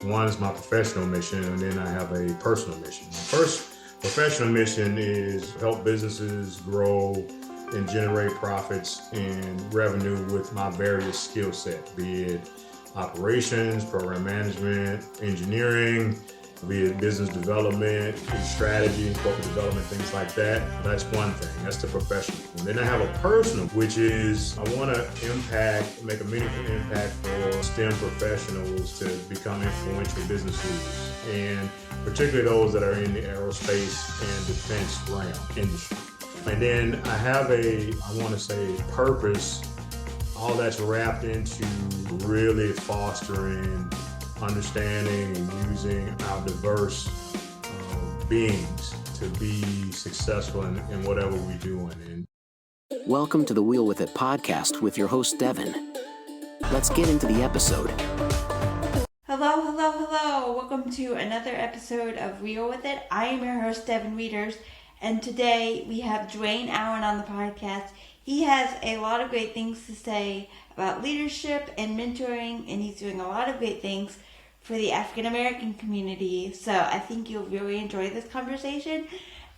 One is my professional mission, and then I have a personal mission. My first professional mission is help businesses grow and generate profits and revenue with my various skill set, be it operations, program management, engineering, be it business development, strategy, corporate development, things like that. That's one thing. That's the professional. And then I have a personal, which is I want to make a meaningful impact for STEM professionals to become influential business leaders, and particularly those that are in the aerospace and defense realm industry. And then I have purpose, all that's wrapped into really fostering understanding and using our diverse beings to be successful in whatever we're doing. And welcome to the Wheel With It podcast with your host, Devon. Let's get into the episode. Hello. Welcome to another episode of Wheel With It. I am your host, Devon Readers, and today we have Dwayne Allen on the podcast. He has a lot of great things to say about leadership and mentoring, and he's doing a lot of great things for the African American community. So I think you'll really enjoy this conversation.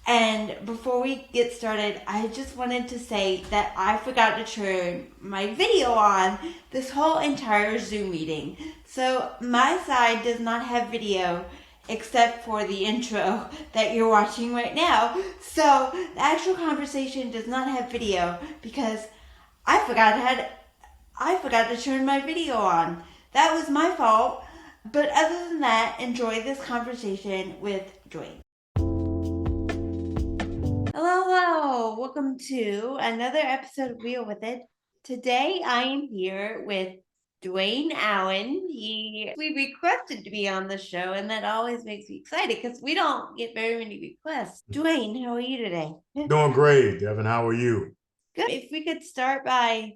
And before we get started, I just wanted to say that I forgot to turn my video on this whole entire Zoom meeting. So my side does not have video except for the intro that you're watching right now. So the actual conversation does not have video because I forgot to turn my video on. That was my fault. But other than that, enjoy this conversation with Dwayne. Hello. Welcome to another episode of Wheel With It. Today I am here with Dwayne Allen. We requested to be on the show, and that always makes me excited because we don't get very many requests. Dwayne, how are you today? Doing great, Devon. How are you? Good. If we could start by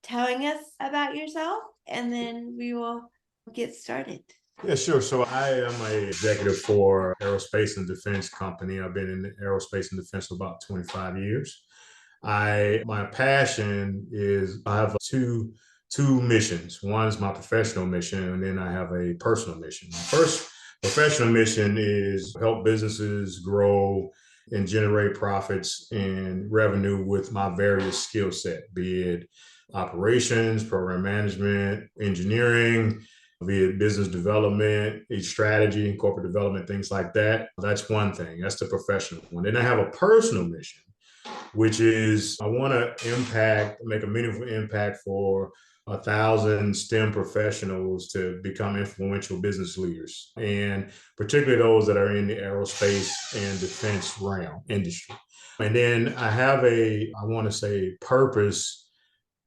telling us about yourself, and then we will get started. Yeah, sure. So I am an executive for aerospace and defense company. I've been in aerospace and defense for about 25 years. My passion is I have two missions. One is my professional mission, and then I have a personal mission. My first professional mission is help businesses grow and generate profits and revenue with my various skill set, be it operations, program management, engineering, be it business development, strategy, corporate development, things like that. That's one thing. That's the professional one. Then I have a personal mission, which is I want to make a meaningful impact for 1,000 STEM professionals to become influential business leaders, and particularly those that are in the aerospace and defense realm industry. And then I have purpose,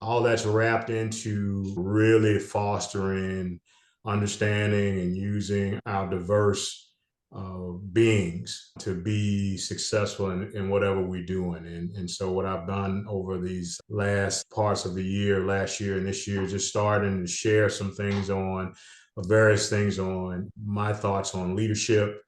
all that's wrapped into really fostering understanding and using our diverse beings to be successful in whatever we're doing. And so what I've done over these last parts of the year, last year and this year, just starting to share some things on various things on my thoughts on leadership,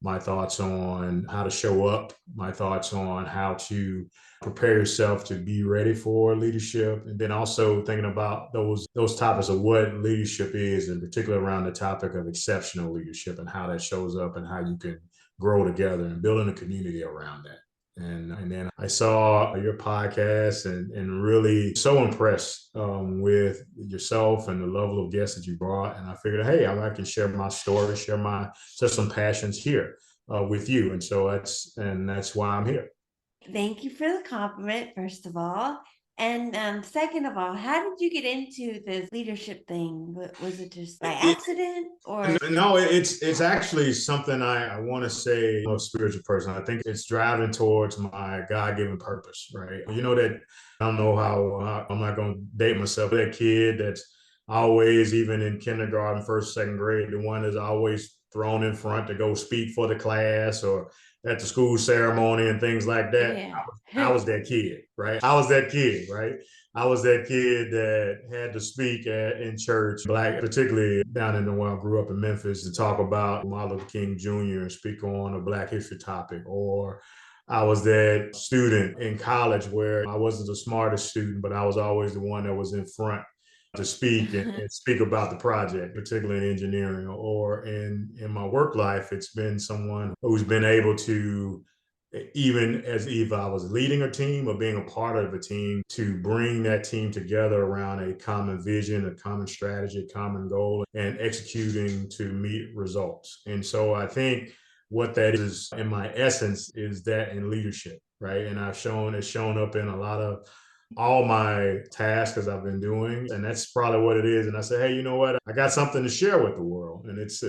my thoughts on how to show up, my thoughts on how to prepare yourself to be ready for leadership, and then also thinking about those topics of what leadership is, in particular around the topic of exceptional leadership and how that shows up and how you can grow together and building a community around that. And then I saw your podcast and really so impressed with yourself and the level of guests that you brought. And I figured, hey, I can share my story, share some passions here with you. And so that's why I'm here. Thank you for the compliment, first of all. And second of all, how did you get into this leadership thing? Was it just by accident or? No, it's actually something I want to say I'm a spiritual person. I think it's driving towards my God-given purpose, right? You know that I don't know how I'm not going to date myself. That kid that's always, even in kindergarten, first, second grade, the one that's always thrown in front to go speak for the class or at the school ceremony and things like that. Yeah. I was that kid, right? I was that kid that had to speak in church, Black, particularly down in the where I grew up in Memphis, to talk about Martin Luther King Jr. and speak on a Black history topic. Or I was that student in college where I wasn't the smartest student, but I was always the one that was in front to speak and speak about the project, particularly in engineering or in my work life. It's been someone who's been able to, even as if I was leading a team or being a part of a team, to bring that team together around a common vision, a common strategy, a common goal, and executing to meet results. And so I think what that is in my essence is that in leadership, right? And it's shown up in a lot of all my tasks as I've been doing, and that's probably what it is. And I say, hey, you know what? I got something to share with the world, and it's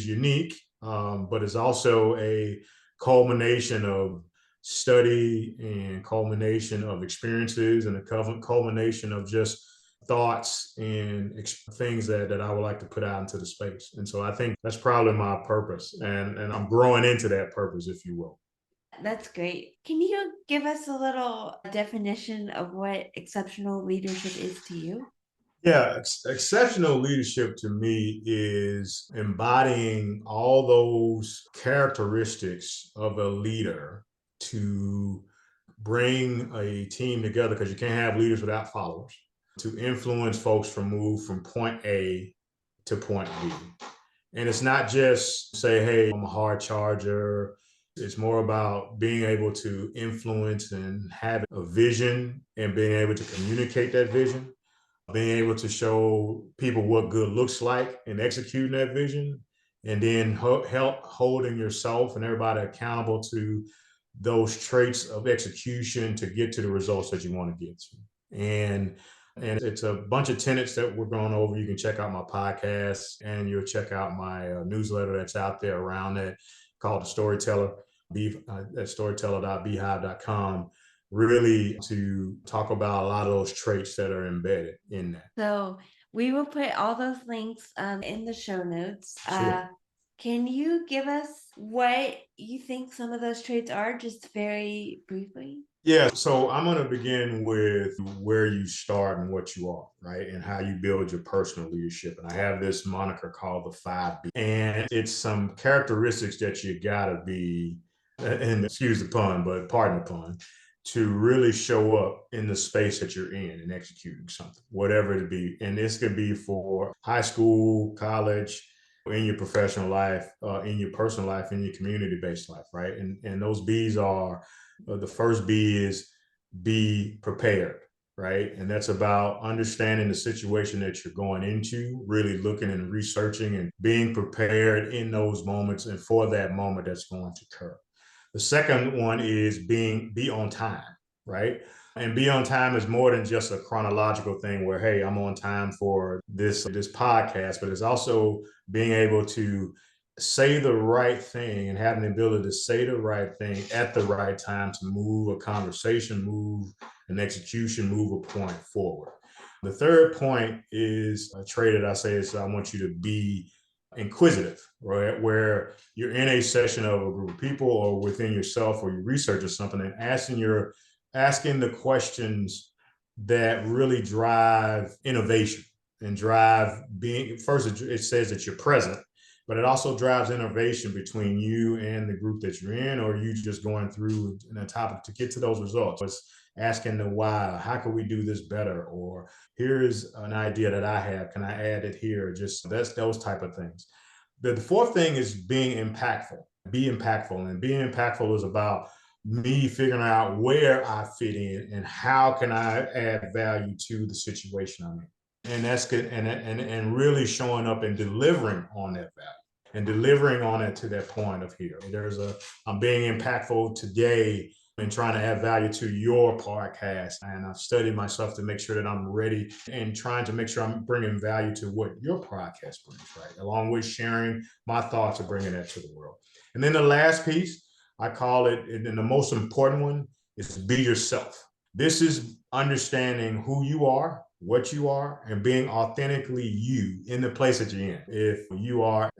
unique, but it's also a culmination of study and culmination of experiences and a culmination of just thoughts and things that I would like to put out into the space. And so I think that's probably my purpose, and I'm growing into that purpose, if you will. That's great. Can you give us a little definition of what exceptional leadership is to you? Yeah, exceptional leadership to me is embodying all those characteristics of a leader to bring a team together, because you can't have leaders without followers, to influence folks from move from point A to point B. And it's not just say, hey, I'm a hard charger. It's more about being able to influence and have a vision and being able to communicate that vision, being able to show people what good looks like and executing that vision, and then help holding yourself and everybody accountable to those traits of execution to get to the results that you want to get to. And it's a bunch of tenets that we're going over. You can check out my podcast, and you'll check out my newsletter that's out there around that, called The Storyteller, at storyteller.beehive.com, really to talk about a lot of those traits that are embedded in that. So we will put all those links in the show notes. Sure. Can you give us what you think some of those traits are, just very briefly? Yeah, so I'm going to begin with where you start and what you are, right? And how you build your personal leadership. And I have this moniker called the 5B. And it's some characteristics that you got to be, and excuse the pun, but pardon the pun, to really show up in the space that you're in and executing something, whatever it be. And this could be for high school, college, in your professional life, in your personal life, in your community-based life, right? And those B's are, the first B is be prepared, right? And that's about understanding the situation that you're going into, really looking and researching and being prepared in those moments and for that moment that's going to occur. The second one is be on time, right? And be on time is more than just a chronological thing where, hey, I'm on time for this podcast, but it's also being able to say the right thing and having the ability to say the right thing at the right time to move a conversation, move an execution, move a point forward. The third point is a trait that I say is I want you to be inquisitive, right? Where you're in a session of a group of people or within yourself, or you research or something, and asking the questions that really drive innovation and drive being, first it says that you're present, but it also drives innovation between you and the group that you're in, or you just going through a topic to get to those results. It's asking the why, how can we do this better? Or here's an idea that I have, can I add it here? Just that's those type of things. The fourth thing is being impactful. Be impactful. And being impactful is about me figuring out where I fit in and how can I add value to the situation I'm in. And that's good. And really showing up and delivering on that value and delivering on it to that point of here. I'm being impactful today and trying to add value to your podcast. And I've studied myself to make sure that I'm ready and trying to make sure I'm bringing value to what your podcast brings, right? Along with sharing my thoughts and bringing that to the world. And then the last piece, I call it, and the most important one, is be yourself. This is understanding who you are, what you are, and being authentically you in the place that you're in. If you are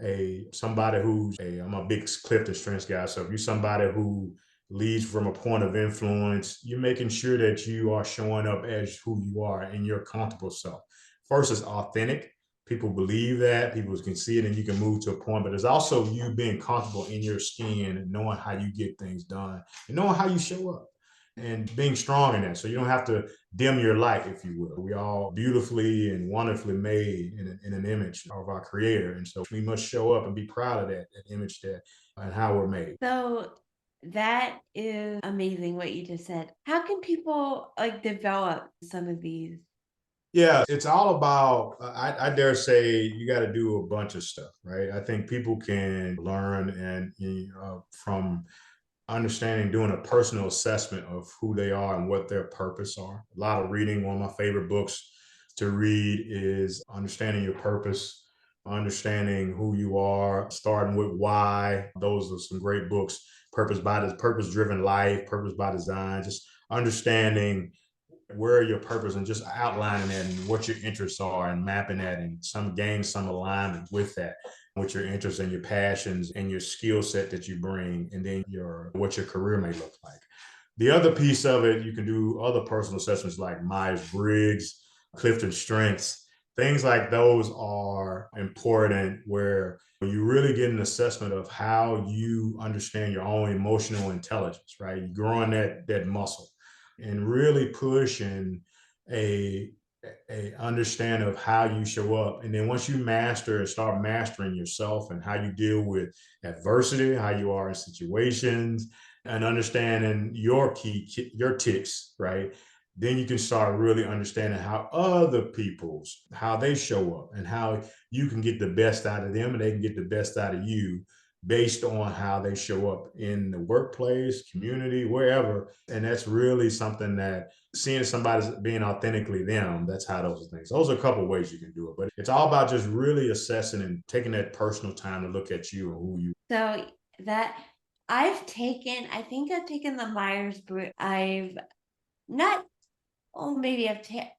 somebody I'm a big Clifton Strengths guy, so if you're somebody who leads from a point of influence, you're making sure that you are showing up as who you are in your comfortable self. First is authentic. People believe that, people can see it, and you can move to a point, but it's also you being comfortable in your skin and knowing how you get things done and knowing how you show up. and being strong in that. So you don't have to dim your light, if you will. We all beautifully and wonderfully made in an image of our creator. And so we must show up and be proud of that image that and how we're made. So that is amazing what you just said. How can people like develop some of these? Yeah, it's all about, I dare say, you got to do a bunch of stuff, right? I think people can learn and from understanding, doing a personal assessment of who they are and what their purpose are. A lot of reading. One of my favorite books to read is Understanding Your Purpose, understanding who you are, starting with why. Those are some great books. Purpose Driven Life, Purpose by Design, just understanding where your purpose and just outlining that and what your interests are and mapping that and gain some alignment with that, with your interests and your passions and your skill set that you bring, and then what your career may look like. The other piece of it, you can do other personal assessments like Myers-Briggs, Clifton Strengths. Things like those are important, where you really get an assessment of how you understand your own emotional intelligence, right? You're growing that muscle and really pushing a understanding of how you show up. And then once you start mastering yourself and how you deal with adversity, how you are in situations, and understanding your ticks, right? Then you can start really understanding how how they show up and how you can get the best out of them and they can get the best out of you based on how they show up in the workplace, community, wherever. And that's really something that seeing somebody being authentically them, that's how those things. Those are a couple of ways you can do it, but it's all about just really assessing and taking that personal time to look at you and who you. So that I think I've taken the Myers-Briggs. I've not, oh, maybe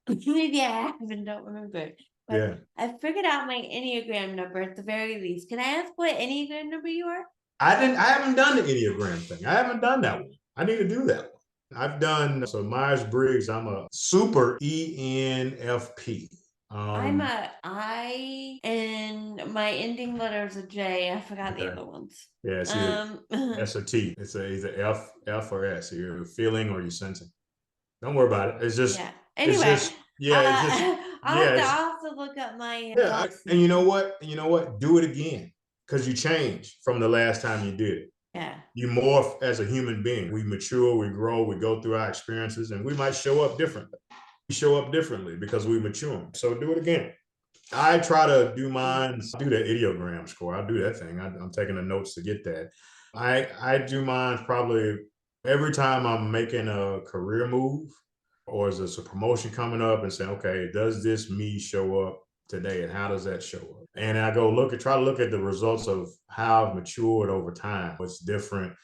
maybe I haven't, don't remember. But Yeah. I've figured out my Enneagram number at the very least. Can I ask what Enneagram number you are? I haven't done the Enneagram thing. I haven't done that one. I need to do that one. I've done, so Myers-Briggs, I'm a super ENFP. I'm a I, and my ending letter is a J. I forgot the other ones. Yeah, it's S or T. It's either F or S. You're feeling or you're sensing. Don't worry about it. It's just, yeah. it's Anyway, just, yeah, it's just, I'll yeah. have to look up my Yeah, and you know what? Do it again, because you change from the last time you did it. Yeah. You morph as a human being. We mature, we grow, we go through our experiences, and we might show up differently. We show up differently because we mature. So do it again. I try to do mine, do the ideogram score. I'll do that thing. I'm taking the notes to get that. I do mine probably every time I'm making a career move, or is this a promotion coming up, and saying, okay, does this me show up today, and how does that show up? And I go try to look at the results of how I've matured over time. What's different?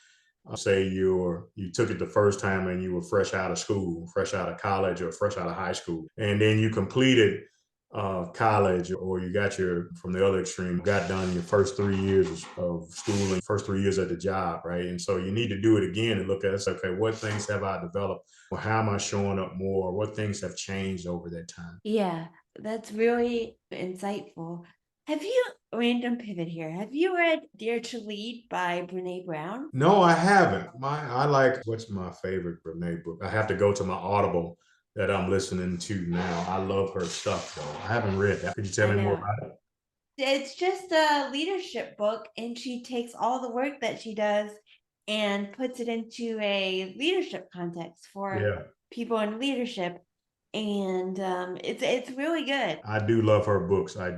Say you took it the first time and you were fresh out of school, fresh out of college, or fresh out of high school, and then you completed college, or you got from the other extreme, got done your first 3 years of schooling, first 3 years at the job, right? And so you need to do it again and look at it. Okay, what things have I developed? Or how am I showing up more? What things have changed over that time? Yeah, that's really insightful. Have you, random pivot here, have you read Dare to Lead by Brene Brown? No, I haven't. What's my favorite Brene book? I have to go to my Audible that I'm listening to now. I love her stuff though. I haven't read that. Could you tell me more about it? It's just a leadership book, and she takes all the work that she does and puts it into a leadership context for people in leadership. And it's really good. I do love her books. I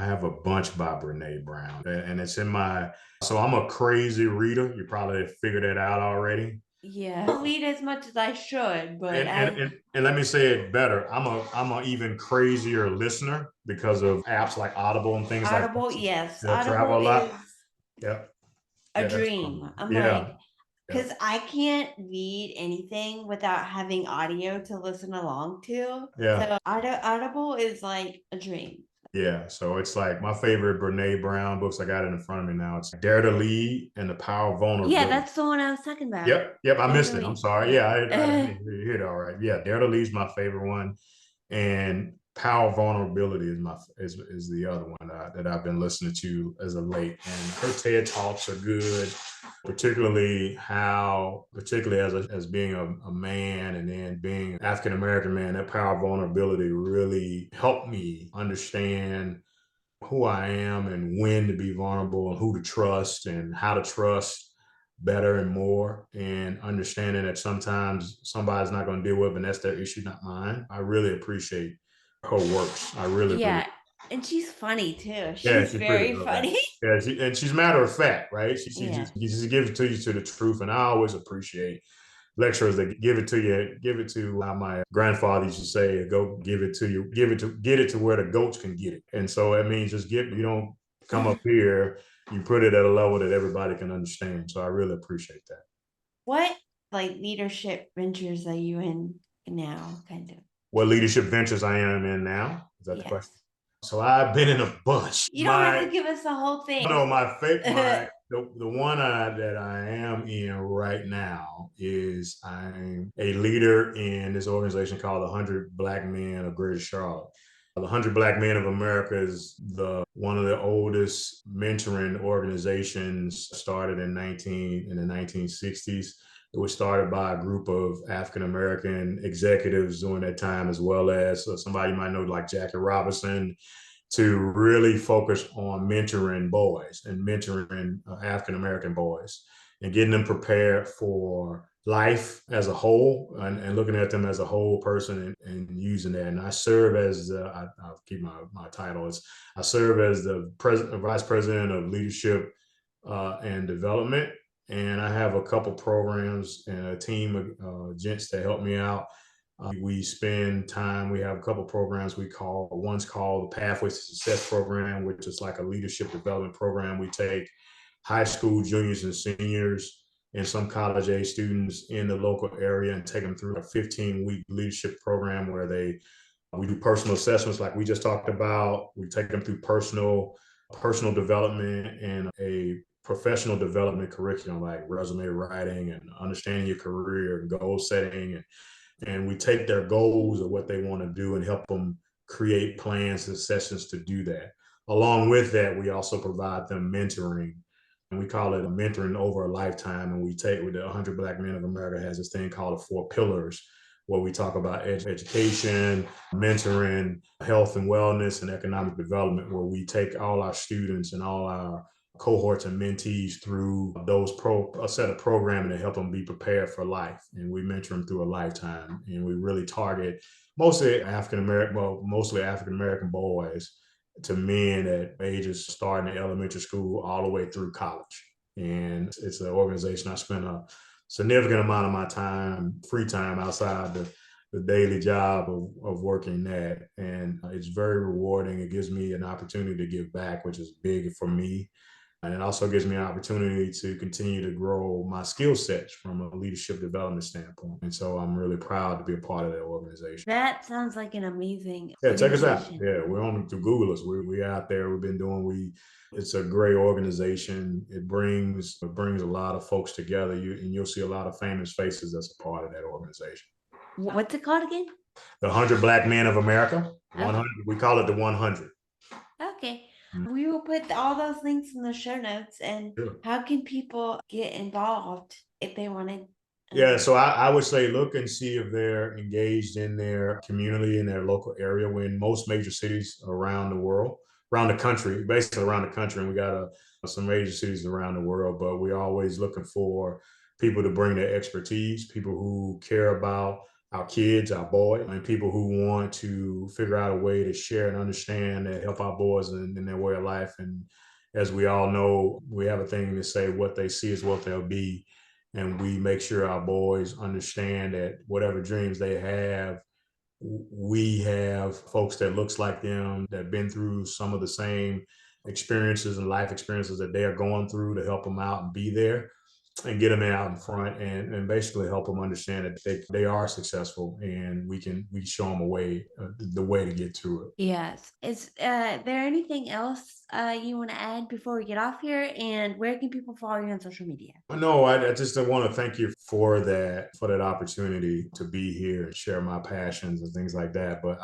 have a bunch by Brene Brown, and it's in my. So I'm a crazy reader. You probably figured that out already. Yeah, I don't read as much as I should, but and let me say it better. I'm a even crazier listener because of apps like Audible and things like Audible, that. yes, They'll travel a Audible lot. is Yeah, a that's dream. fun. I'm Yeah, like, because I can't read anything without having audio to listen along to. yeah. So Audible is like a dream. Yeah, so it's like my favorite Brene Brown books. I got it in front of me now. It's Dare to Lead and The Power of Vulnerability. Yeah, that's the one I was talking about. Yep, I missed it. I'm sorry. Yeah, I Yeah. didn't hear it all right. Yeah, Dare to Lead is my favorite one, and Power of Vulnerability is the other one that I've been listening to as of late. And her TED Talks are good. particularly as being a man and then being an African American man, that power of vulnerability really helped me understand who I am and when to be vulnerable and who to trust and how to trust better and more, and understanding that sometimes somebody's not going to deal with it and that's their issue, not mine. I really appreciate her works. I really, really. Yeah. And she's funny too. Yeah, She's she's pretty very good at funny. it. Yeah, and she's matter of fact, right? Yeah. She just gives it to you to the truth, and I always appreciate lecturers that give it to you, give it to how my grandfather used to say, go give it to you, get it to where the goats can get it. And so it means you don't come up here, you put it at a level that everybody can understand. So I really appreciate that. What like leadership ventures are you in now, kind of? What leadership ventures I am in now? Is that the Yes. question? So I've been in a bunch. You don't have to give us the whole thing. No, the one that I am in right now is I'm a leader in this organization called the 100 Black Men of Greater Charlotte. The 100 Black Men of America is one of the oldest mentoring organizations, started in the 1960s. It was started by a group of African American executives during that time, as well as somebody you might know like Jackie Robinson, to really focus on mentoring boys and mentoring African American boys and getting them prepared for life as a whole, and looking at them as a whole person, and using that. And I serve as I'll keep my title is I serve as the vice president of leadership and development. And I have a couple programs and a team of gents that help me out. We spend time, we have a couple programs one's called the Pathways to Success program, which is like a leadership development program. We take high school juniors and seniors and some college age students in the local area and take them through a 15-week leadership program where we do personal assessments like we just talked about. We take them through personal development and a professional development curriculum like resume writing and understanding your career and goal setting, and we take their goals of what they want to do and help them create plans and sessions to do that. Along with that, we also provide them mentoring, and we call it a mentoring over a lifetime. And we take with the 100 Black Men of America has this thing called the 4 pillars, where we talk about education, mentoring, health and wellness, and economic development, where we take all our students and all our cohorts and mentees through a set of programming to help them be prepared for life. And we mentor them through a lifetime. And we really target mostly African American boys to men at ages starting in elementary school all the way through college. And it's an organization I spend a significant amount of my time, free time, outside the daily job of working that. And it's very rewarding. It gives me an opportunity to give back, which is big for me. And it also gives me an opportunity to continue to grow my skill sets from a leadership development standpoint. And so I'm really proud to be a part of that organization. That sounds like an amazing Yeah, check us out. Yeah, we're on to Google us. We out there. We've been doing. It's a great organization. It brings a lot of folks together. You'll see a lot of famous faces that's a part of that organization. What's it called again? The 100 Black Men of America. 100. We call it the 100. Okay. We will put all those links in the show notes. And Sure. How can people get involved if they wanted? Yeah, so I would say look and see if they're engaged in their community, in their local area. We're in most major cities around the world, around the country, basically around the country. And we got some major cities around the world, but we're always looking for people to bring their expertise, people who care about our kids, our boys, and people who want to figure out a way to share and understand and help our boys in their way of life. And as we all know, we have a thing to say, what they see is what they'll be. And we make sure our boys understand that whatever dreams they have, we have folks that looks like them, that been through some of the same experiences and life experiences that they are going through, to help them out and be there and get them out in front, and basically help them understand that they are successful, and we show them the way to get to it. Yes. Is there anything else you want to add before we get off here? And where can people follow you on social media? No, I just want to thank you for that opportunity to be here and share my passions and things like that. But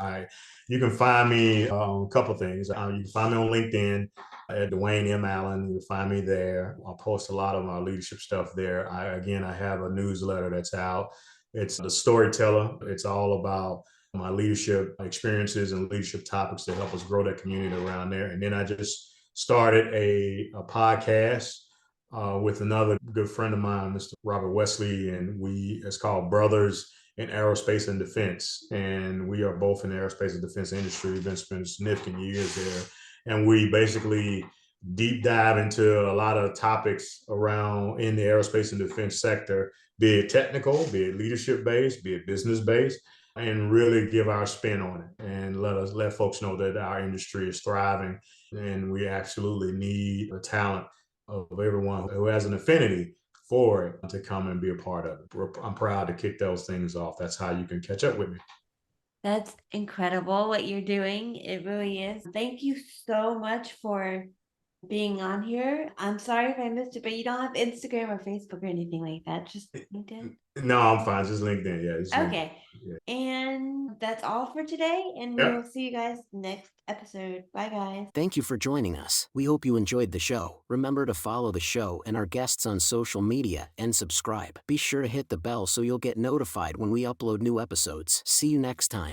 you can find me on a couple of things. You can find me on LinkedIn at Dwayne Allen. You'll find me there. I'll post a lot of my leadership stuff there. I have a newsletter that's out. It's The Storyteller. It's all about my leadership experiences and leadership topics to help us grow that community around there. And then I just started a podcast with another good friend of mine, Mr. Robert Wesley, and it's called Brothers in Aerospace and Defense. And we are both in the aerospace and defense industry. We've been spending significant years there. And we basically deep dive into a lot of topics around in the aerospace and defense sector, be it technical, be it leadership based, be it business based, and really give our spin on it and let folks know that our industry is thriving and we absolutely need the talent of everyone who has an affinity for it to come and be a part of it. I'm proud to kick those things off. That's how you can catch up with me. That's incredible what you're doing. It really is. Thank you so much for being on here. I'm sorry if I missed it, but you don't have Instagram or Facebook or anything like that. Just LinkedIn? No, I'm fine. Just LinkedIn. Yeah. Just Okay. LinkedIn. Yeah. And that's all for today. And we Yep. will see you guys next episode. Bye, guys. Thank you for joining us. We hope you enjoyed the show. Remember to follow the show and our guests on social media and subscribe. Be sure to hit the bell so you'll get notified when we upload new episodes. See you next time.